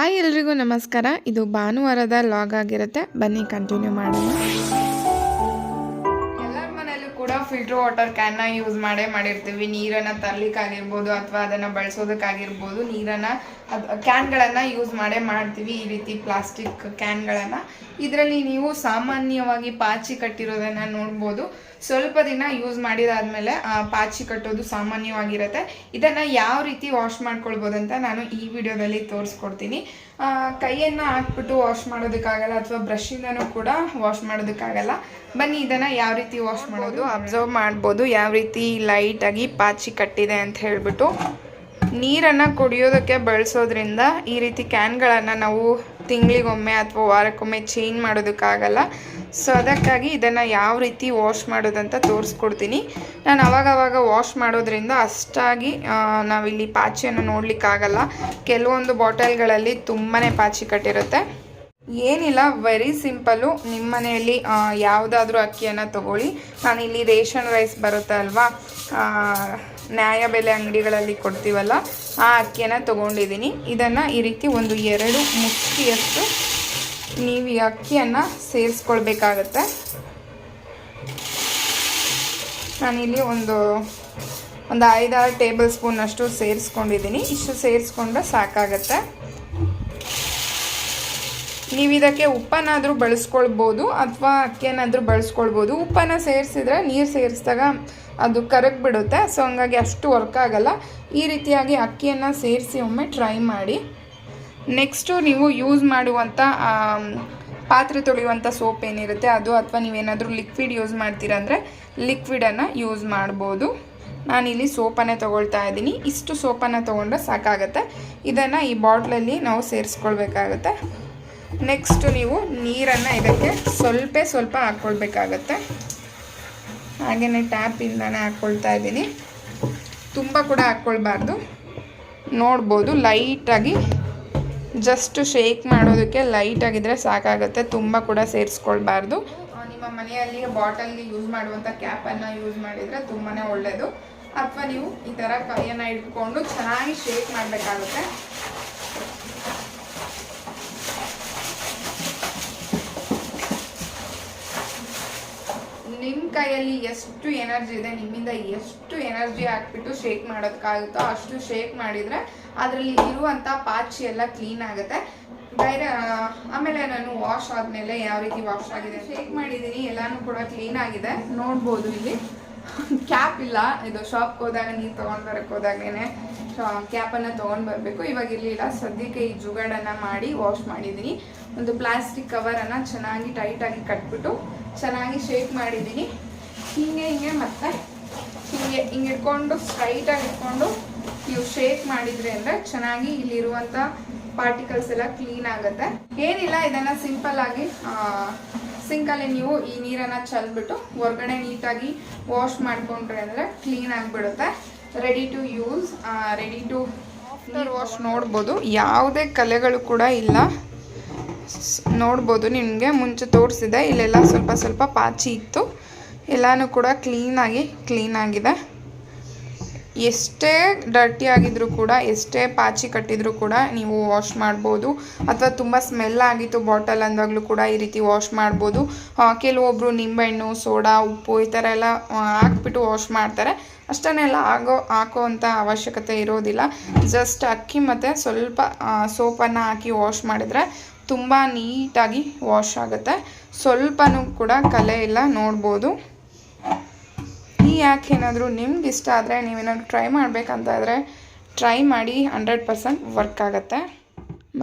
Hi ಎಲ್ರಿಗೂ ನಮಸ್ಕಾರ. ಇದು ಭಾನುವಾರದ ಲಾಗ್ ಆಗಿರುತ್ತೆ. ಬನ್ನಿ ಕಂಟಿನ್ಯೂ ಮಾಡೋಣ. ಎಲ್ಲರ ಮನೆಯಲ್ಲೂ ಕೂಡ ಫಿಲ್ಟರ್ ವಾಟರ್ ಕ್ಯಾನ್ನ ಯೂಸ್ ಮಾಡಿರ್ತೀವಿ. ನೀರನ್ನು ತರಲಿಕ್ಕಾಗಿರ್ಬೋದು ಅಥವಾ ಅದನ್ನು ಬಳಸೋದಕ್ಕಾಗಿರ್ಬೋದು ನೀರನ್ನು ಕ್ಯಾನ್ಗಳನ್ನು ಯೂಸ್ ಮಾಡ್ತೀವಿ. ಈ ರೀತಿ ಪ್ಲಾಸ್ಟಿಕ್ ಕ್ಯಾನ್ಗಳನ್ನು ಇದರಲ್ಲಿ ನೀವು ಸಾಮಾನ್ಯವಾಗಿ ಪಾಚಿ ಕಟ್ಟಿರೋದನ್ನು ನೋಡ್ಬೋದು. ಸ್ವಲ್ಪ ದಿನ ಯೂಸ್ ಮಾಡಿದಾದ್ಮೇಲೆ ಪಾಚಿ ಕಟ್ಟೋದು ಸಾಮಾನ್ಯವಾಗಿರುತ್ತೆ. ಇದನ್ನು ಯಾವ ರೀತಿ ವಾಶ್ ಮಾಡ್ಕೊಳ್ಬೋದು ಅಂತ ನಾನು ಈ ವಿಡಿಯೋದಲ್ಲಿ ತೋರಿಸ್ಕೊಡ್ತೀನಿ. ಕೈಯನ್ನು ಹಾಕ್ಬಿಟ್ಟು ವಾಶ್ ಮಾಡೋದಕ್ಕಾಗಲ್ಲ ಅಥವಾ ಬ್ರಷಿಂದನೂ ಕೂಡ ವಾಶ್ ಮಾಡೋದಕ್ಕಾಗಲ್ಲ. ಬನ್ನಿ ಇದನ್ನು ಯಾವ ರೀತಿ ವಾಶ್ ಮಾಡೋದು ಅಬ್ಸರ್ವ್ ಮಾಡ್ಬೋದು. ಯಾವ ರೀತಿ ಲೈಟಾಗಿ ಪಾಚಿ ಕಟ್ಟಿದೆ ಅಂತ ಹೇಳ್ಬಿಟ್ಟು. ನೀರನ್ನು ಕುಡಿಯೋದಕ್ಕೆ ಬಳಸೋದ್ರಿಂದ ಈ ರೀತಿ ಕ್ಯಾನ್ಗಳನ್ನು ನಾವು ತಿಂಗಳಿಗೊಮ್ಮೆ ಅಥವಾ ವಾರಕ್ಕೊಮ್ಮೆ ಚೇಂಜ್ ಮಾಡೋದಕ್ಕಾಗಲ್ಲ. ಸೊ ಅದಕ್ಕಾಗಿ ಇದನ್ನು ಯಾವ ರೀತಿ ವಾಶ್ ಮಾಡೋದಂತ ತೋರಿಸ್ಕೊಡ್ತೀನಿ. ನಾನು ಅವಾಗವಾಗ ವಾಶ್ ಮಾಡೋದ್ರಿಂದ ಅಷ್ಟಾಗಿ ನಾವಿಲ್ಲಿ ಪಾಚಿಯನ್ನು ನೋಡಲಿಕ್ಕಾಗಲ್ಲ. ಕೆಲವೊಂದು ಬಾಟಲ್ಗಳಲ್ಲಿ ತುಂಬಾ ಪಾಚಿ ಕಟ್ಟಿರುತ್ತೆ. ಏನಿಲ್ಲ, ವೆರಿ ಸಿಂಪಲ್ಲು. ನಿಮ್ಮ ಮನೆಯಲ್ಲಿ ಯಾವುದಾದ್ರೂ ಅಕ್ಕಿಯನ್ನು ತೊಗೊಳ್ಳಿ. ನಾನಿಲ್ಲಿ ರೇಷನ್ ರೈಸ್ ಬರುತ್ತೆ ಅಲ್ವಾ, ನ್ಯಾಯಬೆಲೆ ಅಂಗಡಿಗಳಲ್ಲಿ ಕೊಡ್ತೀವಲ್ಲ, ಆ ಅಕ್ಕಿಯನ್ನು ತೊಗೊಂಡಿದ್ದೀನಿ. ಇದನ್ನು ಈ ರೀತಿ ಒಂದು 2 ಮುಷ್ಟಿಯಷ್ಟು ನೀವು ಈ ಅಕ್ಕಿಯನ್ನು ಸೇರಿಸ್ಕೊಳ್ಬೇಕಾಗತ್ತೆ. ನಾನಿಲ್ಲಿ ಒಂದು 5-6 ಟೇಬಲ್ ಸ್ಪೂನಷ್ಟು ಸೇರಿಸ್ಕೊಂಡಿದ್ದೀನಿ. ಇಷ್ಟು ಸೇರಿಸ್ಕೊಂಡ್ರೆ ಸಾಕಾಗತ್ತೆ. ನೀವು ಇದಕ್ಕೆ ಉಪ್ಪನ್ನಾದರೂ ಬಳಸ್ಕೊಳ್ಬೋದು ಅಥವಾ ಅಕ್ಕಿಯನ್ನಾದರೂ ಬಳಸ್ಕೊಳ್ಬೋದು. ಉಪ್ಪನ್ನು ಸೇರಿಸಿದ್ರೆ ನೀರು ಸೇರಿಸಿದಾಗ ಅದು ಕರಗಿಬಿಡುತ್ತೆ. ಸೊ ಹಂಗಾಗಿ ಅಷ್ಟು ವರ್ಕ್ ಆಗಲ್ಲ. ಈ ರೀತಿಯಾಗಿ ಅಕ್ಕಿಯನ್ನು ಸೇರಿಸಿ ಒಮ್ಮೆ ಟ್ರೈ ಮಾಡಿ. ನೆಕ್ಸ್ಟು ನೀವು ಯೂಸ್ ಮಾಡುವಂಥ ಪಾತ್ರೆ ತೊಳೆಯುವಂಥ ಸೋಪ್ ಏನಿರುತ್ತೆ ಅದು, ಅಥವಾ ನೀವೇನಾದರೂ ಲಿಕ್ವಿಡ್ ಯೂಸ್ ಮಾಡ್ತೀರಾ ಅಂದರೆ ಲಿಕ್ವಿಡನ್ನು ಯೂಸ್ ಮಾಡ್ಬೋದು. ನಾನಿಲ್ಲಿ ಸೋಪನ್ನೇ ತೊಗೊಳ್ತಾ ಇದ್ದೀನಿ. ಇಷ್ಟು ಸೋಪನ್ನು ತೊಗೊಂಡ್ರೆ ಸಾಕಾಗತ್ತೆ. ಇದನ್ನು ಈ ಬಾಟ್ಲಲ್ಲಿ ನಾವು ಸೇರಿಸ್ಕೊಳ್ಬೇಕಾಗತ್ತೆ. ನೆಕ್ಸ್ಟು ನೀವು ನೀರನ್ನು ಇದಕ್ಕೆ ಸ್ವಲ್ಪ ಹಾಕ್ಕೊಳ್ಬೇಕಾಗತ್ತೆ. ಹಾಗೆಯೇ ಟ್ಯಾಪಿಂದನೇ ಹಾಕ್ಕೊಳ್ತಾ ಇದ್ದೀನಿ. ತುಂಬ ಕೂಡ ಹಾಕ್ಕೊಳ್ಬಾರ್ದು. ನೋಡ್ಬೋದು ಲೈಟಾಗಿ ಜಸ್ಟ್ ಶೇಕ್ ಮಾಡೋದಕ್ಕೆ ಲೈಟಾಗಿದ್ದರೆ ಸಾಕಾಗುತ್ತೆ. ತುಂಬ ಕೂಡ ಸೇರಿಸ್ಕೊಳ್ಬಾರ್ದು. ನಿಮ್ಮ ಮನೆಯಲ್ಲಿ ಬಾಟಲ್ಗೆ ಯೂಸ್ ಮಾಡುವಂಥ ಕ್ಯಾಪನ್ನು ಯೂಸ್ ಮಾಡಿದರೆ ತುಂಬಾ ಒಳ್ಳೆಯದು. ಅಥವಾ ನೀವು ಈ ಥರ ಕೈಯನ್ನು ಇಟ್ಕೊಂಡು ಚೆನ್ನಾಗಿ ಶೇಕ್ ಮಾಡಬೇಕಾಗುತ್ತೆ. ನಿಮ್ಮ ಕೈಯಲ್ಲಿ ಎಷ್ಟು ಎನರ್ಜಿ ಇದೆ, ನಿಮ್ಮಿಂದ ಎಷ್ಟು ಎನರ್ಜಿ ಹಾಕ್ಬಿಟ್ಟು ಶೇಕ್ ಮಾಡೋದಕ್ಕಾಗುತ್ತೋ ಅಷ್ಟು ಶೇಕ್ ಮಾಡಿದರೆ ಅದರಲ್ಲಿ ಇರುವಂಥ ಪಾಚಿ ಎಲ್ಲ ಕ್ಲೀನ್ ಆಗುತ್ತೆ. ಆಮೇಲೆ ನಾನು ವಾಶ್ ಆದಮೇಲೆ ಯಾವ ರೀತಿ ವಾಶ್ ಆಗಿದೆ ಶೇಕ್ ಮಾಡಿದ್ದೀನಿ, ಎಲ್ಲನೂ ಕೂಡ ಕ್ಲೀನ್ ಆಗಿದೆ. ನೋಡ್ಬೋದು ಇಲ್ಲಿ ಕ್ಯಾಪ್ ಇಲ್ಲ. ಇದು ಶಾಪ್ಗೆ ಹೋದಾಗ ನೀರು ತೊಗೊಂಡು ಬರೋಕ್ಕೆ ಹೋದಾಗಲೇ ಕ್ಯಾಪನ್ನು ತೊಗೊಂಡು ಬರಬೇಕು. ಇವಾಗ ಇರಲಿಲ್ಲ. ಸದ್ಯಕ್ಕೆ ಈ ಜುಗಾಡನ್ನು ಮಾಡಿ ವಾಶ್ ಮಾಡಿದ್ದೀನಿ. ಒಂದು ಪ್ಲಾಸ್ಟಿಕ್ ಕವರನ್ನು ಚೆನ್ನಾಗಿ ಟೈಟಾಗಿ ಕಟ್ಬಿಟ್ಟು ಚೆನ್ನಾಗಿ ಶೇಕ್ ಮಾಡಿದ್ದೀನಿ. ಹಿಂಗೆ ಮತ್ತೆ ಹಿಂಗೆ ಇಟ್ಕೊಂಡು ಸ್ಟ್ರೈಟಾಗಿ ಇಟ್ಕೊಂಡು ನೀವು ಶೇಕ್ ಮಾಡಿದ್ರಿ ಅಂದರೆ ಚೆನ್ನಾಗಿ ಇಲ್ಲಿರುವಂಥ ಪಾರ್ಟಿಕಲ್ಸ್ ಎಲ್ಲ ಕ್ಲೀನ್ ಆಗುತ್ತೆ. ಏನಿಲ್ಲ, ಇದನ್ನು ಸಿಂಪಲ್ಲಾಗಿ ಸಿಂಕಲ್ಲಿ ನೀವು ಈ ನೀರನ್ನು ಚೆಲ್ಬಿಟ್ಟು ಹೊರಗಡೆ ನೀಟಾಗಿ ವಾಶ್ ಮಾಡಿಕೊಂಡ್ರೆ ಅಂದರೆ ಕ್ಲೀನ್ ಆಗಿಬಿಡುತ್ತೆ. Ready to use, ready to after wash. ನೋಡ್ಬೋದು ಯಾವುದೇ ಕಲೆಗಳು ಕೂಡ ಇಲ್ಲ. ನೋಡ್ಬೋದು, ನಿಮಗೆ ಮುಂಚೆ ತೋರಿಸಿದೆ ಇಲ್ಲೆಲ್ಲ ಸ್ವಲ್ಪ ಪಾಚಿ ಇತ್ತು. ಎಲ್ಲನೂ ಕೂಡ ಕ್ಲೀನ್ ಆಗಿದೆ. ಎಷ್ಟೇ ಡರ್ಟಿ ಆಗಿದ್ರೂ ಕೂಡ, ಎಷ್ಟೇ ಪಾಚಿ ಕಟ್ಟಿದ್ರೂ ಕೂಡ ನೀವು ವಾಶ್ ಮಾಡ್ಬೋದು. ಅಥವಾ ತುಂಬ ಸ್ಮೆಲ್ ಆಗಿತ್ತು ಬಾಟಲ್ ಅಂದಾಗಲೂ ಕೂಡ ಈ ರೀತಿ ವಾಶ್ ಮಾಡ್ಬೋದು. ಕೆಲವೊಬ್ಬರು ನಿಂಬೆಹಣ್ಣು, ಸೋಡಾ, ಉಪ್ಪು ಈ ಥರ ಎಲ್ಲ ಹಾಕ್ಬಿಟ್ಟು ವಾಶ್ ಮಾಡ್ತಾರೆ. ಅಷ್ಟನ್ನೆಲ್ಲ ಹಾಕೋವಂಥ ಅವಶ್ಯಕತೆ ಇರೋದಿಲ್ಲ. ಜಸ್ಟ್ ಅಕ್ಕಿ ಮತ್ತು ಸ್ವಲ್ಪ ಸೋಪನ್ನು ಹಾಕಿ ವಾಶ್ ಮಾಡಿದರೆ ತುಂಬ ನೀಟಾಗಿ ವಾಶ್ ಆಗುತ್ತೆ. ಸ್ವಲ್ಪನೂ ಕೂಡ ಕಲೆ ಇಲ್ಲ. ನೋಡ್ಬೋದು. ಈ ಯಾಕೆ ಏನಾದರೂ ನಿಮ್ಗೆ ಇಷ್ಟ ಆದರೆ, ನೀವೇನಾದರೂ ಟ್ರೈ ಮಾಡಬೇಕಂತ ಇದ್ದರೆ ಟ್ರೈ ಮಾಡಿ. 100% ವರ್ಕ್ ಆಗುತ್ತೆ.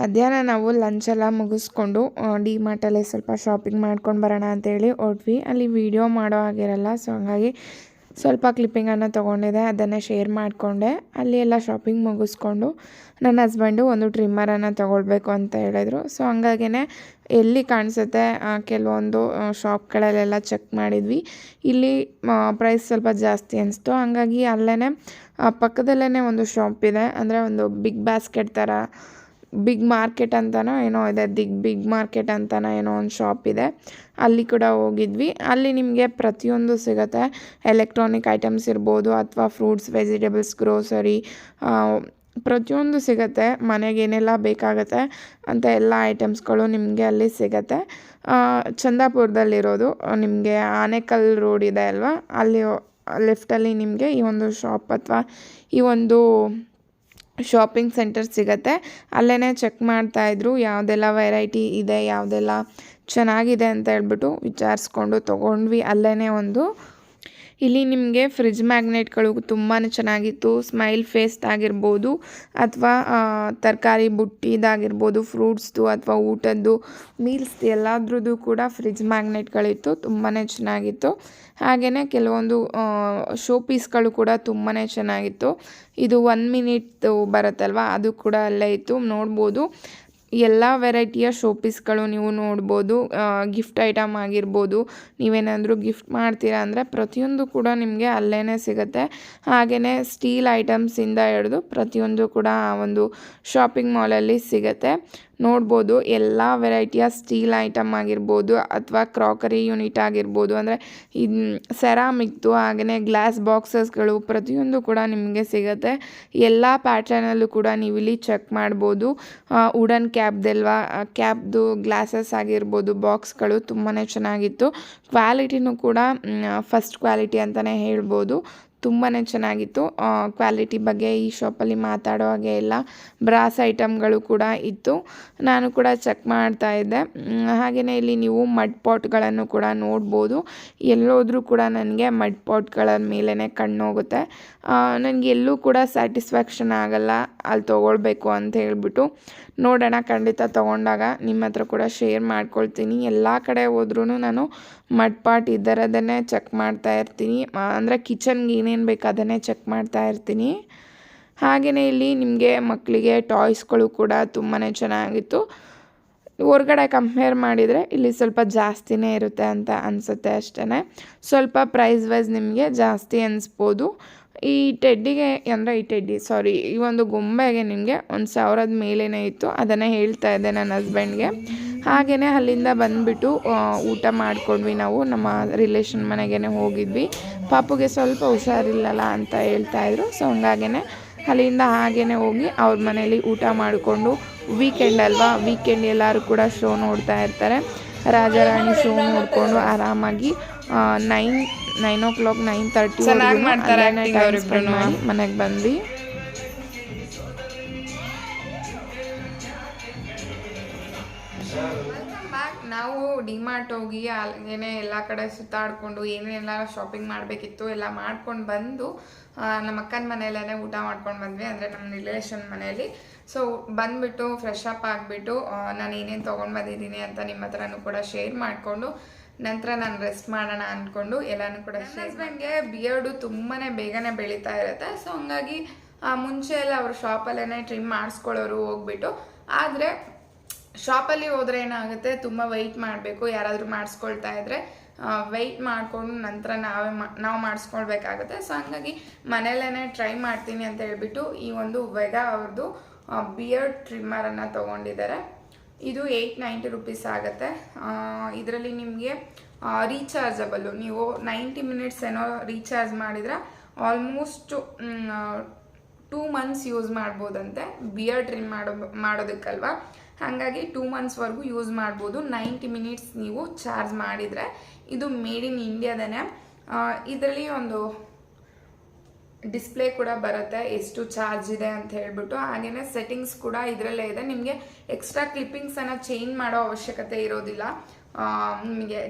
ಮಧ್ಯಾಹ್ನ ನಾವು ಲಂಚೆಲ್ಲ ಮುಗಿಸ್ಕೊಂಡು ಡಿಮಾರ್ಟಲ್ಲೇ ಸ್ವಲ್ಪ ಶಾಪಿಂಗ್ ಮಾಡ್ಕೊಂಡು ಬರೋಣ ಅಂತೇಳಿ ಹೊರಟ್ವಿ. ಅಲ್ಲಿ ವಿಡಿಯೋ ಮಾಡೋ ಆಗಿರಲ್ಲ. ಸೊ ಹಂಗಾಗಿ ಸ್ವಲ್ಪ ಕ್ಲಿಪ್ಪಿಂಗನ್ನು ತೊಗೊಂಡಿದ್ದೆ, ಅದನ್ನು ಶೇರ್ ಮಾಡಿಕೊಂಡೆ. ಅಲ್ಲಿ ಎಲ್ಲ ಶಾಪಿಂಗ್ ಮುಗಿಸ್ಕೊಂಡು ನನ್ನ ಹಸ್ಬೆಂಡು ಒಂದು ಟ್ರಿಮ್ಮರನ್ನು ತೊಗೊಳ್ಬೇಕು ಅಂತ ಹೇಳಿದರು. ಸೊ ಹಂಗಾಗಿಯೇ ಎಲ್ಲಿ ಕಾಣಿಸುತ್ತೆ ಕೆಲವೊಂದು ಶಾಪ್ಗಳಲ್ಲೆಲ್ಲ ಚೆಕ್ ಮಾಡಿದ್ವಿ. ಇಲ್ಲಿ ಪ್ರೈಸ್ ಸ್ವಲ್ಪ ಜಾಸ್ತಿ ಅನಿಸ್ತು. ಹಂಗಾಗಿ ಅಲ್ಲೇ ಪಕ್ಕದಲ್ಲೇ ಒಂದು ಶಾಪ್ ಇದೆ. ಅಂದರೆ ಒಂದು ಬಿಗ್ ಬಾಸ್ಕೆಟ್ ಥರ, ಬಿಗ್ ಮಾರ್ಕೆಟ್ ಅಂತನೋ ಏನೋ ಇದೆ, ಬಿಗ್ ಮಾರ್ಕೆಟ್ ಅಂತನೋ ಏನೋ ಒಂದು ಶಾಪ್ ಇದೆ. ಅಲ್ಲಿ ಕೂಡ ಹೋಗಿದ್ವಿ. ಅಲ್ಲಿ ನಿಮಗೆ ಪ್ರತಿಯೊಂದು ಸಿಗುತ್ತೆ. ಎಲೆಕ್ಟ್ರಾನಿಕ್ ಐಟಮ್ಸ್ ಇರ್ಬೋದು ಅಥವಾ ಫ್ರೂಟ್ಸ್, ವೆಜಿಟೇಬಲ್ಸ್, ಗ್ರೋಸರಿ, ಪ್ರತಿಯೊಂದು ಸಿಗುತ್ತೆ, ಮನೆಗೆ ಏನೆಲ್ಲ ಬೇಕಾಗುತ್ತೆ ಅಂತ ಎಲ್ಲ ಐಟಮ್ಸ್ಗಳು ನಿಮಗೆ ಅಲ್ಲಿ ಸಿಗುತ್ತೆ. ಚಂದಾಪುರದಲ್ಲಿರೋದು, ನಿಮಗೆ ಆನೇಕಲ್ ರೋಡ್ ಇದೆ ಅಲ್ವಾ, ಅಲ್ಲಿ ಲೆಫ್ಟಲ್ಲಿ ನಿಮಗೆ ಈ ಒಂದು ಶಾಪ್ ಅಥವಾ ಈ ಒಂದು ಶಾಪಿಂಗ್ ಸೆಂಟರ್ ಸಿಗುತ್ತೆ. ಅಲ್ಲೇ ಚೆಕ್ ಮಾಡ್ತಾಯಿದ್ರು ಯಾವುದೆಲ್ಲ ವೆರೈಟಿ ಇದೆ, ಯಾವುದೆಲ್ಲ ಚೆನ್ನಾಗಿದೆ ಅಂತ ಹೇಳ್ಬಿಟ್ಟು ವಿಚಾರಿಸ್ಕೊಂಡು ತೊಗೊಂಡ್ವಿ ಅಲ್ಲೇ ಒಂದು. ಇಲ್ಲಿ ನಿಮಗೆ ಫ್ರಿಜ್ ಮ್ಯಾಗ್ನೆಟ್ಗಳು ತುಂಬಾ ಚೆನ್ನಾಗಿತ್ತು. ಸ್ಮೈಲ್ ಫೇಸ್ಟ್ ಆಗಿರ್ಬೋದು ಅಥವಾ ತರಕಾರಿ ಬುಟ್ಟಿದಾಗಿರ್ಬೋದು, ಫ್ರೂಟ್ಸ್ದು ಅಥವಾ ಊಟದ್ದು, ಮೀಲ್ಸ್ದು ಎಲ್ಲದ್ರದ್ದು ಕೂಡ ಫ್ರಿಜ್ ಮ್ಯಾಗ್ನೆಟ್ಗಳಿತ್ತು, ತುಂಬಾ ಚೆನ್ನಾಗಿತ್ತು. ಹಾಗೆಯೇ ಕೆಲವೊಂದು ಶೋ ಪೀಸ್ಗಳು ಕೂಡ ತುಂಬಾ ಚೆನ್ನಾಗಿತ್ತು. ಇದು 1 ಮಿನಿಟ್ದು ಬರುತ್ತಲ್ವ, ಅದು ಕೂಡ ಅಲ್ಲೇ ಇತ್ತು, ನೋಡ್ಬೋದು. ಎಲ್ಲ ವೆರೈಟಿಯ ಶೋ ಪೀಸ್ಗಳು ನೀವು ನೋಡ್ಬೋದು. ಗಿಫ್ಟ್ ಐಟಮ್ ಆಗಿರ್ಬೋದು, ನೀವೇನಾದರೂ ಗಿಫ್ಟ್ ಮಾಡ್ತೀರಾ ಅಂದರೆ ಪ್ರತಿಯೊಂದು ಕೂಡ ನಿಮಗೆ ಅಲ್ಲೇ ಸಿಗುತ್ತೆ. ಹಾಗೆಯೇ ಸ್ಟೀಲ್ ಐಟಮ್ಸಿಂದ ಹಿಡಿದು ಪ್ರತಿಯೊಂದು ಕೂಡ ಆ ಒಂದು ಶಾಪಿಂಗ್ ಮಾಲಲ್ಲಿ ಸಿಗುತ್ತೆ. ನೋಡ್ಬೋದು ಎಲ್ಲ ವೆರೈಟಿಯ ಸ್ಟೀಲ್ ಐಟಮ್ ಆಗಿರ್ಬೋದು ಅಥವಾ ಕ್ರಾಕರಿ ಯೂನಿಟ್ ಆಗಿರ್ಬೋದು, ಅಂದರೆ ಸೆರಾಮಿಕ್ದು, ಹಾಗೆಯೇ ಗ್ಲಾಸ್ ಬಾಕ್ಸಸ್ಗಳು ಪ್ರತಿಯೊಂದು ಕೂಡ ನಿಮಗೆ ಸಿಗುತ್ತೆ. ಎಲ್ಲ ಪ್ಯಾಟರ್ನಲ್ಲೂ ಕೂಡ ನೀವು ಇಲ್ಲಿ ಚೆಕ್ ಮಾಡ್ಬೋದು. ವುಡನ್ ಕ್ಯಾಬ್ದು ಗ್ಲಾಸಸ್ ಆಗಿರ್ಬೋದು, ಬಾಕ್ಸ್ಗಳು ತುಂಬಾ ಚೆನ್ನಾಗಿತ್ತು. ಕ್ವಾಲಿಟಿನೂ ಕೂಡ ಫಸ್ಟ್ ಕ್ವಾಲಿಟಿ ಅಂತಲೇ ಹೇಳ್ಬೋದು, ತುಂಬಾ ಚೆನ್ನಾಗಿತ್ತು. ಕ್ವಾಲಿಟಿ ಬಗ್ಗೆ ಈ ಶಾಪಲ್ಲಿ ಮಾತಾಡೋ ಹಾಗೆ ಇಲ್ಲ. ಬ್ರಾಸ್ ಐಟಮ್ಗಳು ಕೂಡ ಇತ್ತು, ನಾನು ಕೂಡ ಚೆಕ್ ಮಾಡ್ತಾ ಇದ್ದೆ. ಹಾಗೆಯೇ ಇಲ್ಲಿ ನೀವು ಮಡ್ ಪಾಟ್ಗಳನ್ನು ಕೂಡ ನೋಡ್ಬೋದು. ಎಲ್ಲೋದ್ರೂ ಕೂಡ ನನಗೆ ಮಡ್ ಪಾಟ್ಗಳ ಮೇಲೇ ಕಣ್ಣು ಹೋಗುತ್ತೆ. ನನಗೆ ಎಲ್ಲೂ ಕೂಡ ಸ್ಯಾಟಿಸ್ಫ್ಯಾಕ್ಷನ್ ಆಗಲ್ಲ ಅಲ್ಲಿ ತೊಗೊಳ್ಬೇಕು ಅಂತ ಹೇಳ್ಬಿಟ್ಟು. ನೋಡೋಣ, ಖಂಡಿತ ತೊಗೊಂಡಾಗ ನಿಮ್ಮ ಹತ್ರ ಕೂಡ ಶೇರ್ ಮಾಡ್ಕೊಳ್ತೀನಿ. ಎಲ್ಲ ಕಡೆ ಹೋದ್ರೂ ನಾನು ಮಡ್ ಪಾಟ್ ಇದರದನ್ನೇ ಚೆಕ್ ಮಾಡ್ತಾ ಇರ್ತೀನಿ, ಅಂದರೆ ಕಿಚನ್ಗೆ ಏನೇನು ಬೇಕು ಅದನ್ನೇ ಚೆಕ್ ಮಾಡ್ತಾ ಇರ್ತೀನಿ. ಹಾಗೆಯೇ ಇಲ್ಲಿ ನಿಮಗೆ ಮಕ್ಕಳಿಗೆ ಟಾಯ್ಸ್ಗಳು ಕೂಡ ತುಂಬಾ ಚೆನ್ನಾಗಿತ್ತು. ಹೊರಗಡೆ ಕಂಪೇರ್ ಮಾಡಿದರೆ ಇಲ್ಲಿ ಸ್ವಲ್ಪ ಜಾಸ್ತಿನೇ ಇರುತ್ತೆ ಅಂತ ಅನಿಸುತ್ತೆ ಅಷ್ಟೇ. ಸ್ವಲ್ಪ ಪ್ರೈಸ್ ವೈಸ್ ನಿಮಗೆ ಜಾಸ್ತಿ ಅನಿಸ್ಬೋದು. ಈ ಟೆಡ್ಡಿಗೆ ಅಂದರೆ ಈ ಒಂದು ಗೊಂಬೆಗೆ ನಿಮಗೆ 1,000 ಮೇಲೇ ಇತ್ತು, ಅದನ್ನೇ ಹೇಳ್ತಾ ಇದ್ದೆ ನನ್ನ ಹಸ್ಬೆಂಡ್ಗೆ. ಹಾಗೆಯೇ ಅಲ್ಲಿಂದ ಬಂದುಬಿಟ್ಟು ಊಟ ಮಾಡ್ಕೊಂಡ್ವಿ. ನಾವು ನಮ್ಮ ರಿಲೇಷನ್ ಮನೆಗೇ ಹೋಗಿದ್ವಿ. ಪಾಪುಗೆ ಸ್ವಲ್ಪ ಹುಷಾರಿಲ್ಲಲ್ಲ ಅಂತ ಹೇಳ್ತಾಯಿದ್ರು. ಸೊ ಹಂಗಾಗೇ ಅಲ್ಲಿಂದ ಹಾಗೇ ಹೋಗಿ ಅವ್ರ ಮನೇಲಿ ಊಟ ಮಾಡಿಕೊಂಡು, ವೀಕೆಂಡ್ ಅಲ್ವಾ, ವೀಕೆಂಡ್ ಎಲ್ಲರೂ ಕೂಡ ಶೋ ನೋಡ್ತಾ ಇರ್ತಾರೆ. ರಾಜಾರಾಣಿ ಶೋ ನೋಡಿಕೊಂಡು ಆರಾಮಾಗಿ 9 o'clock 9:30 ಮಾಡಿ ಮನೆಗೆ ಬಂದ್ವಿ. ನಾವು ಡಿಮಾರ್ಟ್ ಹೋಗಿ ಅಲ್ಲಿಗೆ ಎಲ್ಲ ಕಡೆ ಸುತ್ತಾಡಿಕೊಂಡು ಏನೇನೆಲ್ಲ ಶಾಪಿಂಗ್ ಮಾಡಬೇಕಿತ್ತು ಎಲ್ಲ ಮಾಡ್ಕೊಂಡು ಬಂದು ನಮ್ಮ ಅಕ್ಕನ ಮನೆಯಲ್ಲೇ ಊಟ ಮಾಡ್ಕೊಂಡು ಬಂದ್ವಿ, ಅಂದರೆ ನಮ್ಮ ರಿಲೇಷನ್ ಮನೆಯಲ್ಲಿ. ಸೊ ಬಂದುಬಿಟ್ಟು ಫ್ರೆಶ್ ಅಪ್ ಆಗಿಬಿಟ್ಟು ನಾನು ಏನೇನು ತೊಗೊಂಡು ಬಂದಿದ್ದೀನಿ ಅಂತ ನಿಮ್ಮ ಹತ್ರನೂ ಕೂಡ ಶೇರ್ ಮಾಡಿಕೊಂಡು ನಂತರ ನಾನು ರೆಸ್ಟ್ ಮಾಡೋಣ ಅಂದ್ಕೊಂಡು ಎಲ್ಲನೂ ಕೂಡ ಹಸ್ಬೆಂಡ್ಗೆ ಬಿಯರ್ಡು ತುಂಬಾ ಬೇಗನೆ ಬೆಳೀತಾ ಇರುತ್ತೆ. ಸೊ ಹಂಗಾಗಿ ಮುಂಚೆ ಎಲ್ಲ ಅವರು ಶಾಪಲ್ಲೇ ಟ್ರಿಮ್ ಮಾಡಿಸ್ಕೊಳ್ಳೋರು ಹೋಗ್ಬಿಟ್ಟು. ಆದರೆ ಶಾಪಲ್ಲಿ ಹೋದರೆ ಏನಾಗುತ್ತೆ, ತುಂಬ ವೆಯ್ಟ್ ಮಾಡಬೇಕು. ಯಾರಾದರೂ ಮಾಡಿಸ್ಕೊಳ್ತಾ ಇದ್ದರೆ ವೆಯ್ಟ್ ಮಾಡಿಕೊಂಡು ನಂತರ ನಾವು ಮಾಡಿಸ್ಕೊಳ್ಬೇಕಾಗುತ್ತೆ. ಸೊ ಹಂಗಾಗಿ ಮನೆಯಲ್ಲೇ ಟ್ರೈ ಮಾಡ್ತೀನಿ ಅಂತ ಹೇಳ್ಬಿಟ್ಟು ಈ ಒಂದು ವೆಗಾ ಅವ್ರದ್ದು ಬಿಯರ್ಡ್ ಟ್ರಿಮ್ಮರನ್ನು ತೊಗೊಂಡಿದ್ದಾರೆ. ಇದು 890 rupees ಆಗುತ್ತೆ. ಇದರಲ್ಲಿ ನಿಮಗೆ ರೀಚಾರ್ಜಬಲ್ಲು, ನೀವು 90 minutes ಏನೋ ರೀಚಾರ್ಜ್ ಮಾಡಿದರೆ ಆಲ್ಮೋಸ್ಟ್ 2 months ಯೂಸ್ ಮಾಡ್ಬೋದಂತೆ. ಬಿಯರ್ಡ್ ಟ್ರಿಮ್ ಮಾಡೋದಕ್ಕಲ್ವ, ಹಾಗಾಗಿ 2 monthsವರೆಗೂ ಯೂಸ್ ಮಾಡ್ಬೋದು 90 minutes ನೀವು ಚಾರ್ಜ್ ಮಾಡಿದರೆ. ಇದು ಮೇಡ್ ಇನ್ ಇಂಡಿಯಾದನೇ. ಇದರಲ್ಲಿ ಒಂದು ಡಿಸ್ಪ್ಲೇ ಕೂಡ ಬರುತ್ತೆ ಎಷ್ಟು ಚಾರ್ಜ್ ಇದೆ ಅಂತ ಹೇಳ್ಬಿಟ್ಟು. ಹಾಗೆಯೇ ಸೆಟ್ಟಿಂಗ್ಸ್ ಕೂಡ ಇದರಲ್ಲೇ ಇದೆ. ನಿಮಗೆ ಎಕ್ಸ್ಟ್ರಾ ಕ್ಲಿಪ್ಪಿಂಗ್ಸನ್ನು ಚೇಂಜ್ ಮಾಡೋ ಅವಶ್ಯಕತೆ ಇರೋದಿಲ್ಲ. ನಿಮಗೆ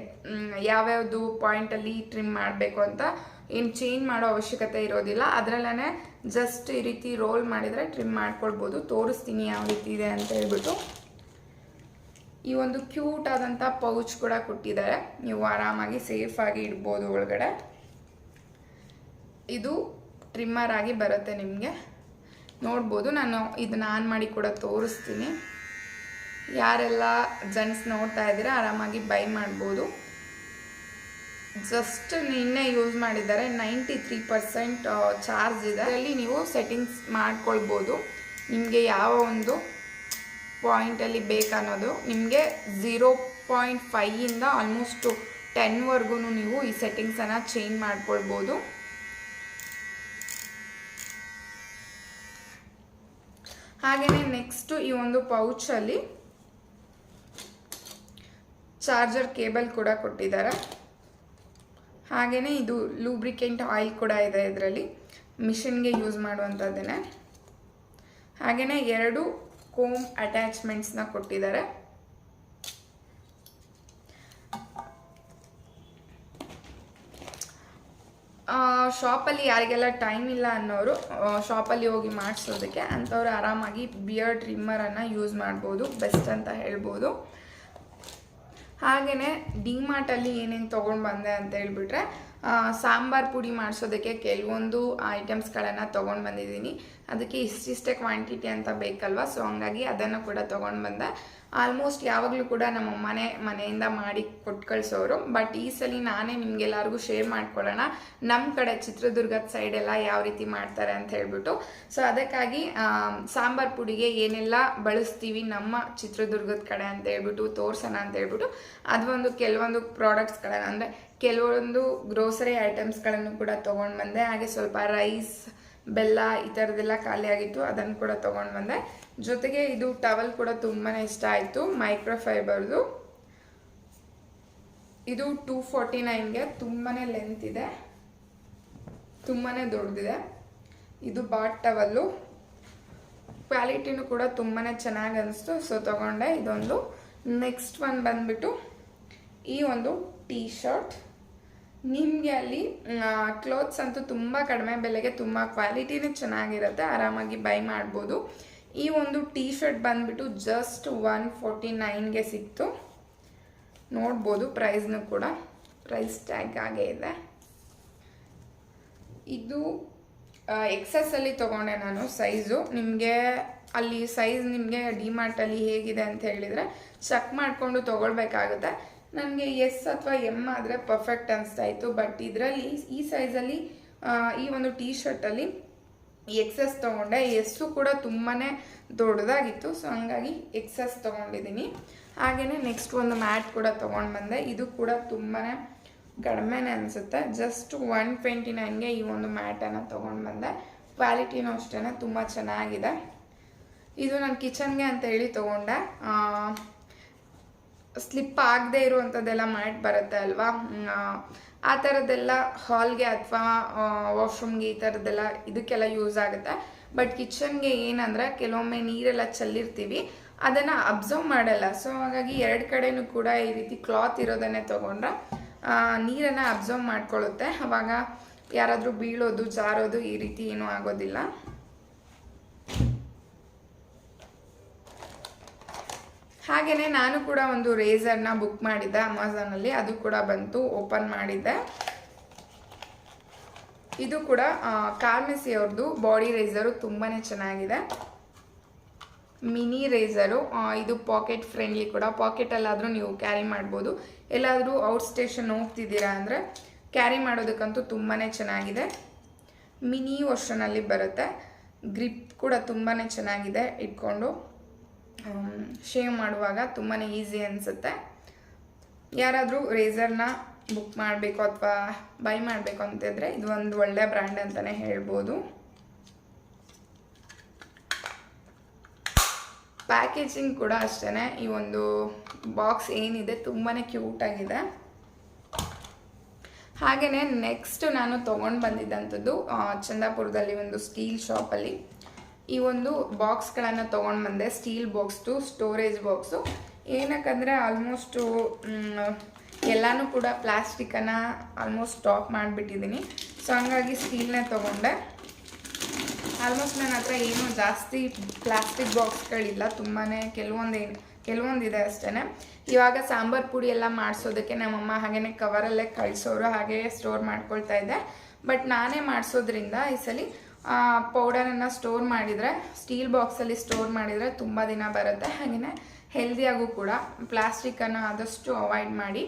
ಯಾವ್ಯಾವುದು ಪಾಯಿಂಟಲ್ಲಿ ಟ್ರಿಮ್ ಮಾಡಬೇಕು ಅಂತ ಏನು ಚೇಂಜ್ ಮಾಡೋ ಅವಶ್ಯಕತೆ ಇರೋದಿಲ್ಲ. ಅದರಲ್ಲೇ ಜಸ್ಟ್ ಈ ರೀತಿ ರೋಲ್ ಮಾಡಿದರೆ ಟ್ರಿಮ್ ಮಾಡ್ಕೊಳ್ಬೋದು. ತೋರಿಸ್ತೀನಿ ಯಾವ ರೀತಿ ಇದೆ ಅಂತ ಹೇಳ್ಬಿಟ್ಟು. ಈ ಒಂದು ಕ್ಯೂಟ್ ಆದಂಥ ಪೌಚ್ ಕೂಡ ಕೊಟ್ಟಿದ್ದಾರೆ, ನೀವು ಆರಾಮಾಗಿ ಸೇಫಾಗಿ ಇಡ್ಬೋದು ಒಳಗಡೆ. ಇದು ಟ್ರಿಮ್ಮರ್ ಆಗಿ ಬರುತ್ತೆ ನಿಮಗೆ, ನೋಡ್ಬೋದು. ನಾನು ಇದನ್ನ ಆನ್ ಮಾಡಿ ಕೂಡ ತೋರಿಸ್ತೀನಿ. ಯಾರೆಲ್ಲ ಜೆಂಟ್ಸ್ ನೋಡ್ತಾ ಇದ್ದೀರಾ ಆರಾಮಾಗಿ ಬೈ ಮಾಡ್ಬೋದು. ಜಸ್ಟ್ ನಿನ್ನೆ ಯೂಸ್ ಮಾಡಿದ್ದಾರೆ, 93% ಚಾರ್ಜ್ ಇದೆ. ಅದರಲ್ಲಿ ನೀವು ಸೆಟ್ಟಿಂಗ್ಸ್ ಮಾಡ್ಕೊಳ್ಬೋದು, ನಿಮಗೆ ಯಾವ ಒಂದು ಪಾಯಿಂಟಲ್ಲಿ ಬೇಕನ್ನೋದು. ನಿಮಗೆ 0.5 ಆಲ್ಮೋಸ್ಟ್ 10ವರೆಗೂ ನೀವು ಈ ಸೆಟ್ಟಿಂಗ್ಸನ್ನು ಚೇಂಜ್ ಮಾಡ್ಕೊಳ್ಬೋದು. 1 2 3 4 ಹಾಗೆಯೇ ನೆಕ್ಸ್ಟು ಈ ಒಂದು ಪೌಚಲ್ಲಿ ಚಾರ್ಜರ್ ಕೇಬಲ್ ಕೂಡ ಕೊಟ್ಟಿದ್ದಾರೆ. ಹಾಗೆಯೇ ಇದು ಲೂಬ್ರಿಕೆಂಟ್ ಆಯಿಲ್ ಕೂಡ ಇದೆ ಇದರಲ್ಲಿ, ಮಿಷಿನ್ಗೆ ಯೂಸ್ ಮಾಡುವಂಥದ್ದೇನೆ. ಹಾಗೆಯೇ 2 ಕೋಮ್ ಅಟ್ಯಾಚ್ಮೆಂಟ್ಸ್ನ ಕೊಟ್ಟಿದ್ದಾರೆ. ಶಾಪಲ್ಲಿ ಯಾರಿಗೆಲ್ಲ ಟೈಮ್ ಇಲ್ಲ ಅನ್ನೋರು ಶಾಪಲ್ಲಿ ಹೋಗಿ ಮಾಡಿಸೋದಕ್ಕೆ ಅಂಥವ್ರು ಆರಾಮಾಗಿ ಬಿಯರ್ಡ್ ಟ್ರಿಮ್ಮರನ್ನು ಯೂಸ್ ಮಾಡ್ಬೋದು, ಬೆಸ್ಟ್ ಅಂತ ಹೇಳ್ಬೋದು. ಹಾಗೆಯೇ ಡಿಮಾರ್ಟಲ್ಲಿ ಏನೇನು ತೊಗೊಂಡು ಬಂದೆ ಅಂತ ಹೇಳ್ಬಿಟ್ರೆ, ಸಾಂಬಾರು ಪುಡಿ ಮಾಡಿಸೋದಕ್ಕೆ ಕೆಲವೊಂದು ಐಟಮ್ಸ್ಗಳನ್ನು ತೊಗೊಂಡು ಬಂದಿದ್ದೀನಿ. ಅದಕ್ಕೆ ಇಷ್ಟಿಷ್ಟೇ ಕ್ವಾಂಟಿಟಿ ಅಂತ ಬೇಕಲ್ವ, ಸೊ ಹಂಗಾಗಿ ಅದನ್ನು ಕೂಡ ತೊಗೊಂಡು ಬಂದೆ. ಆಲ್ಮೋಸ್ಟ್ ಯಾವಾಗಲೂ ಕೂಡ ನಮ್ಮ ಮನೆಯಿಂದ ಮಾಡಿ ಕೊಟ್ಟು ಕಳಿಸೋರು. ಬಟ್ ಈ ಸಲ ನಾನೇ ನಿಮಗೆಲ್ಲರಿಗೂ ಶೇರ್ ಮಾಡ್ಕೊಳ್ಳೋಣ ನಮ್ಮ ಕಡೆ ಚಿತ್ರದುರ್ಗದ ಸೈಡೆಲ್ಲ ಯಾವ ರೀತಿ ಮಾಡ್ತಾರೆ ಅಂತ ಹೇಳ್ಬಿಟ್ಟು. ಸೊ ಅದಕ್ಕಾಗಿ ಸಾಂಬಾರು ಪುಡಿಗೆ ಏನೆಲ್ಲ ಬಳಸ್ತೀವಿ ನಮ್ಮ ಚಿತ್ರದುರ್ಗದ ಕಡೆ ಅಂತ ಹೇಳ್ಬಿಟ್ಟು ತೋರ್ಸೋಣ ಅಂತ ಹೇಳ್ಬಿಟ್ಟು ಅದೊಂದು ಕೆಲವೊಂದು ಪ್ರಾಡಕ್ಟ್ಸ್ಗಳನ್ನು ಅಂದರೆ ಕೆಲವೊಂದು ಗ್ರೋಸರಿ ಐಟಮ್ಸ್ಗಳನ್ನು ಕೂಡ ತೊಗೊಂಡು ಬಂದೆ. ಹಾಗೆ ಸ್ವಲ್ಪ ರೈಸ್, ಬೆಲ್ಲ ಈ ಥರದ್ದೆಲ್ಲ ಖಾಲಿ ಆಗಿತ್ತು, ಅದನ್ನು ಕೂಡ ತೊಗೊಂಡು ಬಂದೆ. ಜೊತೆಗೆ ಇದು ಟವಲ್ ಕೂಡ ತುಂಬಾ ಇಷ್ಟ ಆಯಿತು, ಮೈಕ್ರೋಫೈಬರ್ದು. ಇದು 249ಗೆ ತುಂಬಾ ಲೆಂತ್ ಇದೆ, ತುಂಬಾ ದೊಡ್ಡದಿದೆ. ಇದು ಬಾಟ್ ಟವಲ್ಲು, ಕ್ವಾಲಿಟಿನೂ ಕೂಡ ತುಂಬಾ ಚೆನ್ನಾಗಿ ಅನಿಸ್ತು, ಸೊ ತೊಗೊಂಡೆ ಇದೊಂದು. ನೆಕ್ಸ್ಟ್ ಒನ್ ಬಂದ್ಬಿಟ್ಟು ಈ ಒಂದು ಟೀ ಶರ್ಟ್. ನಿಮಗೆ ಅಲ್ಲಿ ಕ್ಲೋತ್ಸ್ ಅಂತೂ ತುಂಬ ಕಡಿಮೆ ಬೆಲೆಗೆ ತುಂಬ ಕ್ವಾಲಿಟಿನೂ ಚೆನ್ನಾಗಿರುತ್ತೆ, ಆರಾಮಾಗಿ ಬೈ ಮಾಡ್ಬೋದು. ಈ ಒಂದು ಟೀ ಶರ್ಟ್ ಬಂದ್ಬಿಟ್ಟು ಜಸ್ಟ್ 149ಗೆ ಸಿಕ್ತು, ನೋಡ್ಬೋದು. ಪ್ರೈಸ್ನೂ ಕೂಡ ಪ್ರೈಸ್ ಟ್ಯಾಗ್ ಆಗೇ ಇದೆ. ಇದು ಎಕ್ಸೆಸ್ಸಲ್ಲಿ ತೊಗೊಂಡೆ ನಾನು ಸೈಜು. ನಿಮಗೆ ಅಲ್ಲಿ ಸೈಜ್ ನಿಮಗೆ ಡಿಮಾರ್ಟಲ್ಲಿ ಹೇಗಿದೆ ಅಂತ ಹೇಳಿದರೆ ಚೆಕ್ ಮಾಡಿಕೊಂಡು ತೊಗೊಳ್ಬೇಕಾಗುತ್ತೆ. ನನಗೆ ಎಸ್ ಅಥವಾ ಎಮ್ ಆದರೆ ಪರ್ಫೆಕ್ಟ್ ಅನಿಸ್ತಾಯಿತ್ತು. ಬಟ್ ಇದರಲ್ಲಿ ಈ ಸೈಜಲ್ಲಿ ಈ ಒಂದು ಟೀ ಶರ್ಟಲ್ಲಿ ಎಕ್ಸೆಸ್ ತೊಗೊಂಡೆ. ಎಸ್ಸು ಕೂಡ ತುಂಬಾ ದೊಡ್ಡದಾಗಿತ್ತು, ಸೊ ಹಂಗಾಗಿ ಎಕ್ಸೆಸ್ ತೊಗೊಂಡಿದ್ದೀನಿ. ಹಾಗೆಯೇ ನೆಕ್ಸ್ಟ್ ಒಂದು ಮ್ಯಾಟ್ ಕೂಡ ತೊಗೊಂಡು ಬಂದೆ. ಇದು ಕೂಡ ತುಂಬಾ ಕಡಿಮೆನೇ ಅನಿಸುತ್ತೆ, ಜಸ್ಟ್ 129ಗೆ ಈ ಒಂದು ಮ್ಯಾಟನ್ನು ತೊಗೊಂಡು ಬಂದೆ. ಕ್ವಾಲಿಟಿನೂ ಅಷ್ಟೇ ತುಂಬ ಚೆನ್ನಾಗಿದೆ. ಇದು ನಾನು ಕಿಚನ್ಗೆ ಅಂತ ಹೇಳಿ ತೊಗೊಂಡೆ. ಸ್ಲಿಪ್ ಆಗದೆ ಇರುವಂಥದ್ದೆಲ್ಲ ಮ್ಯಾಟ್ ಬರುತ್ತೆ ಅಲ್ವಾ, ಆ ಥರದ್ದೆಲ್ಲ ಹಾಲ್ಗೆ ಅಥವಾ ವಾಶ್ರೂಮ್ಗೆ ಈ ಥರದ್ದೆಲ್ಲ ಇದಕ್ಕೆಲ್ಲ ಯೂಸ್ ಆಗುತ್ತೆ. ಬಟ್ ಕಿಚನ್ಗೆ ಏನಂದರೆ ಕೆಲವೊಮ್ಮೆ ನೀರೆಲ್ಲ ಚೆಲ್ಲಿರ್ತೀವಿ, ಅದನ್ನು ಅಬ್ಸರ್ವ್ ಮಾಡಲ್ಲ. ಸೊ ಹಾಗಾಗಿ 2 ಕಡೆನೂ ಕೂಡ ಈ ರೀತಿ ಕ್ಲಾತ್ ಇರೋದನ್ನೇ ತೊಗೊಂಡ್ರೆ ನೀರನ್ನು ಅಬ್ಸರ್ವ್ ಮಾಡ್ಕೊಳ್ಳುತ್ತೆ. ಆವಾಗ ಯಾರಾದರೂ ಬೀಳೋದು, ಜಾರೋದು ಈ ರೀತಿ ಏನೂ ಆಗೋದಿಲ್ಲ. ಹಾಗೆಯೇ ನಾನು ಕೂಡ ಒಂದು ರೇಸರ್ನ ಬುಕ್ ಮಾಡಿದ್ದೆ ಅಮೆಝಾನಲ್ಲಿ, ಅದು ಕೂಡ ಬಂತು, ಓಪನ್ ಮಾಡಿದ್ದೆ. ಇದು ಕೂಡ ಕಾರ್ಮೆಸಿ ಅವ್ರದ್ದು ಬಾಡಿ ರೇಸರು, ತುಂಬಾ ಚೆನ್ನಾಗಿದೆ. ಮಿನಿ ರೇಸರು, ಇದು ಪಾಕೆಟ್ ಫ್ರೆಂಡ್ಲಿ ಕೂಡ, ಪಾಕೆಟಲ್ಲಾದರೂ ನೀವು ಕ್ಯಾರಿ ಮಾಡ್ಬೋದು. ಎಲ್ಲಾದರೂ ಔಟ್ ಸ್ಟೇಷನ್ ಹೋಗ್ತಿದ್ದೀರಾ ಅಂದರೆ ಕ್ಯಾರಿ ಮಾಡೋದಕ್ಕಂತೂ ತುಂಬಾ ಚೆನ್ನಾಗಿದೆ. ಮಿನಿ ವರ್ಷನಲ್ಲಿ ಬರುತ್ತೆ. ಗ್ರಿಪ್ ಕೂಡ ತುಂಬಾ ಚೆನ್ನಾಗಿದೆ, ಇಟ್ಕೊಂಡು ಶೇವ್ ಮಾಡುವಾಗ ತುಂಬಾ ಈಸಿ ಅನಿಸುತ್ತೆ. ಯಾರಾದರೂ ರೇಸರ್ನ ಬುಕ್ ಮಾಡಬೇಕು ಅಥವಾ ಬೈ ಮಾಡಬೇಕು ಅಂತಿದ್ರೆ ಇದು ಒಂದು ಒಳ್ಳೆ ಬ್ರ್ಯಾಂಡ್ ಅಂತಲೇ ಹೇಳ್ಬೋದು. ಪ್ಯಾಕೇಜಿಂಗ್ ಕೂಡ ಅಷ್ಟೇ. ಈ ಒಂದು ಬಾಕ್ಸ್ ಏನಿದೆ ತುಂಬಾ ಕ್ಯೂಟಾಗಿದೆ. ಹಾಗೆಯೇ ನೆಕ್ಸ್ಟ್ ನಾನು ತೊಗೊಂಡು ಬಂದಿದ್ದಂಥದ್ದು ಚಂದಾಪುರದಲ್ಲಿ ಒಂದು ಸ್ಟೀಲ್ ಶಾಪಲ್ಲಿ ಈ ಒಂದು ಬಾಕ್ಸ್ಗಳನ್ನು ತೊಗೊಂಡು ಬಂದೆ. ಸ್ಟೀಲ್ ಬಾಕ್ಸ್ದು ಸ್ಟೋರೇಜ್ ಬಾಕ್ಸು. ಏನಕ್ಕಂದರೆ ಆಲ್ಮೋಸ್ಟು ಎಲ್ಲನೂ ಕೂಡ ಪ್ಲಾಸ್ಟಿಕ್ಕನ್ನು ಆಲ್ಮೋಸ್ಟ್ ಸ್ಟಾಪ್ ಮಾಡಿಬಿಟ್ಟಿದ್ದೀನಿ. ಸೊ ಹಂಗಾಗಿ ಸ್ಟೀಲ್ನೇ ತೊಗೊಂಡೆ. ಆಲ್ಮೋಸ್ಟ್ ನನ್ನ ಹತ್ರ ಏನೂ ಜಾಸ್ತಿ ಪ್ಲಾಸ್ಟಿಕ್ ಬಾಕ್ಸ್ಗಳಿಲ್ಲ, ತುಂಬಾ ಕೆಲವೊಂದಿದೆ ಅಷ್ಟೇ. ಇವಾಗ ಸಾಂಬಾರು ಪುಡಿ ಎಲ್ಲ ಮಾಡಿಸೋದಕ್ಕೆ ನಮ್ಮಮ್ಮ ಹಾಗೆಯೇ ಕವರಲ್ಲೇ ಕಳಿಸೋರು, ಹಾಗೇ ಸ್ಟೋರ್ ಮಾಡ್ಕೊಳ್ತಾ ಇದ್ದೆ. ಬಟ್ ನಾನೇ ಮಾಡಿಸೋದ್ರಿಂದ ಈ ಸಲ ಪೌಡರನ್ನು ಸ್ಟೋರ್ ಮಾಡಿದರೆ, ಸ್ಟೀಲ್ ಬಾಕ್ಸಲ್ಲಿ ಸ್ಟೋರ್ ಮಾಡಿದರೆ ತುಂಬ ದಿನ ಬರುತ್ತೆ. ಹಾಗೆಯೇ ಹೆಲ್ದಿಯಾಗೂ ಕೂಡ. ಪ್ಲಾಸ್ಟಿಕ್ಕನ್ನು ಆದಷ್ಟು ಅವಾಯ್ಡ್ ಮಾಡಿ.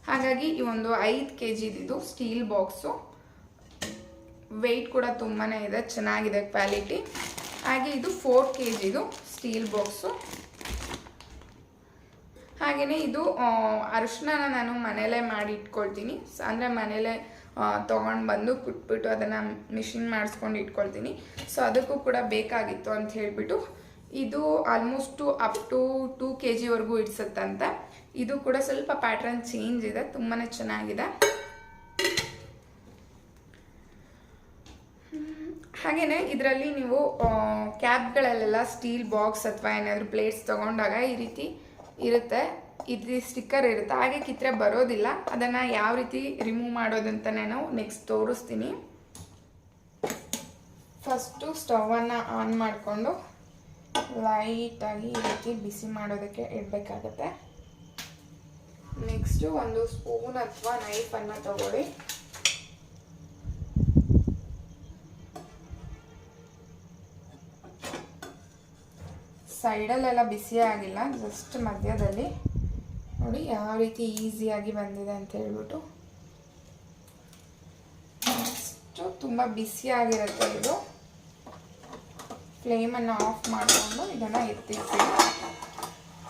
ಹಾಗಾಗಿ ಈ ಒಂದು 5 kgದು ಸ್ಟೀಲ್ ಬಾಕ್ಸು, ವೆಯ್ಟ್ ಕೂಡ ತುಂಬಾ ಇದೆ, ಚೆನ್ನಾಗಿದೆ ಕ್ವಾಲಿಟಿ. ಹಾಗೆ ಇದು 4 kgದು ಸ್ಟೀಲ್ ಬಾಕ್ಸು. ಹಾಗೆಯೇ ಇದು ಅರಿಶಿನ ನಾನು ಮನೇಲೇ ಮಾಡಿ ಇಟ್ಕೊಳ್ತೀನಿ. ಅಂದರೆ ಮನೇಲೇ ತೊಗೊಂಡು ಬಂದು ಕುಟ್ಬಿಟ್ಟು ಅದನ್ನು ಮಿಷಿನ್ ಮಾಡಿಸ್ಕೊಂಡು ಇಟ್ಕೊಳ್ತೀನಿ. ಸೊ ಅದಕ್ಕೂ ಕೂಡ ಬೇಕಾಗಿತ್ತು ಅಂತ ಹೇಳಿಬಿಟ್ಟು ಇದು ಆಲ್ಮೋಸ್ಟು ಅಪ್ ಟು 2 kg ವರೆಗೂ ಇಡ್ಸುತ್ತಂತೆ. ಇದು ಕೂಡ ಸ್ವಲ್ಪ ಪ್ಯಾಟ್ರನ್ ಚೇಂಜ್ ಇದೆ, ತುಂಬಾ ಚೆನ್ನಾಗಿದೆ. ಹಾಗೆಯೇ ಇದರಲ್ಲಿ ನೀವು ಕ್ಯಾಬ್ಗಳಲ್ಲೆಲ್ಲ ಸ್ಟೀಲ್ ಬಾಕ್ಸ್ ಅಥವಾ ಏನಾದರೂ ಪ್ಲೇಟ್ಸ್ ತೊಗೊಂಡಾಗ ಈ ರೀತಿ ಇರುತ್ತೆ, ಇದು ಸ್ಟಿಕ್ಕರ್ ಇರುತ್ತೆ, ಹಾಗೆ ಕಿತ್ತರೆ ಬರೋದಿಲ್ಲ. ಅದನ್ನು ಯಾವ ರೀತಿ ರಿಮೂವ್ ಮಾಡೋದಂತಲೇ ನಾವು ನೆಕ್ಸ್ಟ್ ತೋರಿಸ್ತೀನಿ. ಫಸ್ಟು ಸ್ಟವನ್ನು ಆನ್ ಮಾಡಿಕೊಂಡು ಲೈಟಾಗಿ ಈ ರೀತಿ ಬಿಸಿ ಮಾಡೋದಕ್ಕೆ ಇಡಬೇಕಾಗತ್ತೆ. ನೆಕ್ಸ್ಟು ಒಂದು ಸ್ಪೂನ್ ಅಥವಾ ನೈಫನ್ನು ತಗೊಳ್ಳಿ. ಸೈಡಲ್ಲೆಲ್ಲ ಬಿಸಿ ಆಗಿಲ್ಲ, ಜಸ್ಟ್ ಮಧ್ಯದಲ್ಲಿ ನೋಡಿ ಯಾವ ರೀತಿ ಈಸಿಯಾಗಿ ಬಂದಿದೆ ಅಂತ ಹೇಳ್ಬಿಟ್ಟು. ಅಷ್ಟು ತುಂಬ ಬಿಸಿಯಾಗಿರುತ್ತೆ ಇದು. ಫ್ಲೇಮನ್ನು ಆಫ್ ಮಾಡಿಕೊಂಡು ಇದನ್ನು ಎತ್ತಿರ್ತೀವಿ.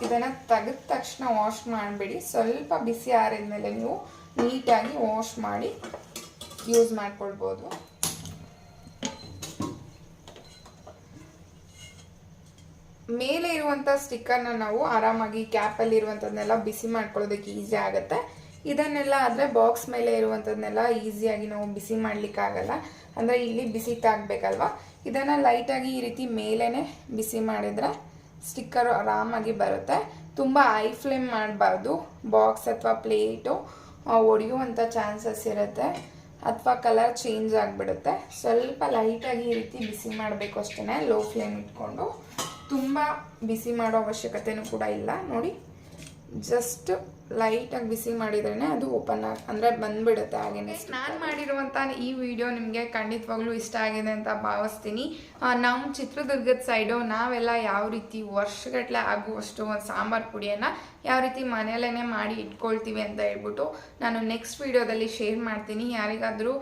ಇದನ್ನು ತೆಗೆದ ತಕ್ಷಣ ವಾಶ್ ಮಾಡಿಬಿಡಿ. ಸ್ವಲ್ಪ ಬಿಸಿ ಆರಿದ ಮೇಲೆ ನೀವು ನೀಟಾಗಿ ವಾಶ್ ಮಾಡಿ ಯೂಸ್ ಮಾಡ್ಕೊಳ್ಬೋದು. ಮೇಲೆ ಇರುವಂಥ ಸ್ಟಿಕ್ಕರ್ನ ನಾವು ಆರಾಮಾಗಿ ಕ್ಯಾಪಲ್ಲಿ ಇರುವಂಥದ್ದನ್ನೆಲ್ಲ ಬಿಸಿ ಮಾಡ್ಕೊಳ್ಳೋದಕ್ಕೆ ಈಸಿ ಆಗುತ್ತೆ. ಇದನ್ನೆಲ್ಲ ಆದರೆ ಬಾಕ್ಸ್ ಮೇಲೆ ಇರುವಂಥದ್ದನ್ನೆಲ್ಲ ಈಸಿಯಾಗಿ ನಾವು ಬಿಸಿ ಮಾಡಲಿಕ್ಕಾಗಲ್ಲ, ಅಂದರೆ ಇಲ್ಲಿ ಬಿಸಿ ತಾಗಬೇಕಲ್ವ. ಇದನ್ನು ಲೈಟಾಗಿ ಈ ರೀತಿ ಮೇಲೇ ಬಿಸಿ ಮಾಡಿದರೆ ಸ್ಟಿಕ್ಕರು ಆರಾಮಾಗಿ ಬರುತ್ತೆ. ತುಂಬ ಹೈ ಫ್ಲೇಮ್ ಮಾಡಬಾರ್ದು, ಬಾಕ್ಸ್ ಅಥವಾ ಪ್ಲೇಟು ಒಡೆಯುವಂಥ ಚಾನ್ಸಸ್ ಇರುತ್ತೆ ಅಥವಾ ಕಲರ್ ಚೇಂಜ್ ಆಗಿಬಿಡುತ್ತೆ. ಸ್ವಲ್ಪ ಲೈಟಾಗಿ ಈ ರೀತಿ ಬಿಸಿ ಮಾಡಬೇಕು ಅಷ್ಟೇ, ಲೋ ಫ್ಲೇಮ್ ಇಟ್ಕೊಂಡು. ತುಂಬ ಬಿಸಿ ಮಾಡೋ ಅವಶ್ಯಕತೆಯೂ ಕೂಡ ಇಲ್ಲ. ನೋಡಿ, ಜಸ್ಟ್ ಲೈಟಾಗಿ ಬಿಸಿ ಮಾಡಿದ್ರೇ ಅದು ಓಪನ್ ಅಂದರೆ ಬಂದ್ಬಿಡುತ್ತೆ. ಹಾಗೆಯೇ ನಾನು ಮಾಡಿರುವಂಥ ಈ ವಿಡಿಯೋ ನಿಮಗೆ ಖಂಡಿತವಾಗ್ಲೂ ಇಷ್ಟ ಆಗಿದೆ ಅಂತ ಭಾವಿಸ್ತೀನಿ. ನಮ್ಮ ಚಿತ್ರದುರ್ಗದ ಸೈಡು ನಾವೆಲ್ಲ ಯಾವ ರೀತಿ ವರ್ಷಗಟ್ಟಲೆ ಆಗುವಷ್ಟು ಒಂದು ಸಾಂಬಾರು ಪುಡಿಯನ್ನು ಯಾವ ರೀತಿ ಮನೆಯಲ್ಲೇ ಮಾಡಿ ಇಟ್ಕೊಳ್ತೀವಿ ಅಂತ ಹೇಳ್ಬಿಟ್ಟು ನಾನು ನೆಕ್ಸ್ಟ್ ವಿಡಿಯೋದಲ್ಲಿ ಶೇರ್ ಮಾಡ್ತೀನಿ. ಯಾರಿಗಾದರೂ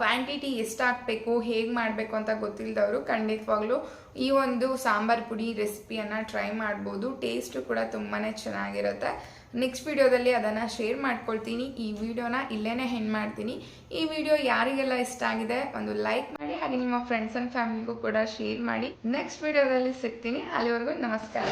ಕ್ವಾಂಟಿಟಿ ಎಷ್ಟು ಹಾಕಬೇಕು, ಹೇಗೆ ಮಾಡಬೇಕು ಅಂತ ಗೊತ್ತಿಲ್ಲದವರು ಖಂಡಿತವಾಗ್ಲೂ ಈ ಒಂದು ಸಾಂಬಾರು ಪುಡಿ ರೆಸಿಪಿಯನ್ನು ಟ್ರೈ ಮಾಡ್ಬೋದು. ಟೇಸ್ಟು ಕೂಡ ತುಂಬಾ ಚೆನ್ನಾಗಿರುತ್ತೆ. ನೆಕ್ಸ್ಟ್ ವಿಡಿಯೋದಲ್ಲಿ ಅದನ್ನು ಶೇರ್ ಮಾಡ್ಕೊಳ್ತೀನಿ. ಈ ವಿಡಿಯೋನ ಇಲ್ಲೇ ಎಂಡ್ ಮಾಡ್ತೀನಿ. ಈ ವಿಡಿಯೋ ಯಾರಿಗೆಲ್ಲ ಇಷ್ಟ ಆಗಿದೆ ಒಂದು ಲೈಕ್ ಮಾಡಿ, ಹಾಗೆ ನಿಮ್ಮ ಫ್ರೆಂಡ್ಸ್ ಆ್ಯಂಡ್ ಫ್ಯಾಮಿಲಿಗೂ ಕೂಡ ಶೇರ್ ಮಾಡಿ. ನೆಕ್ಸ್ಟ್ ವಿಡಿಯೋದಲ್ಲಿ ಸಿಗ್ತೀನಿ. ಅಲ್ಲಿವರೆಗೂ ನಮಸ್ಕಾರ.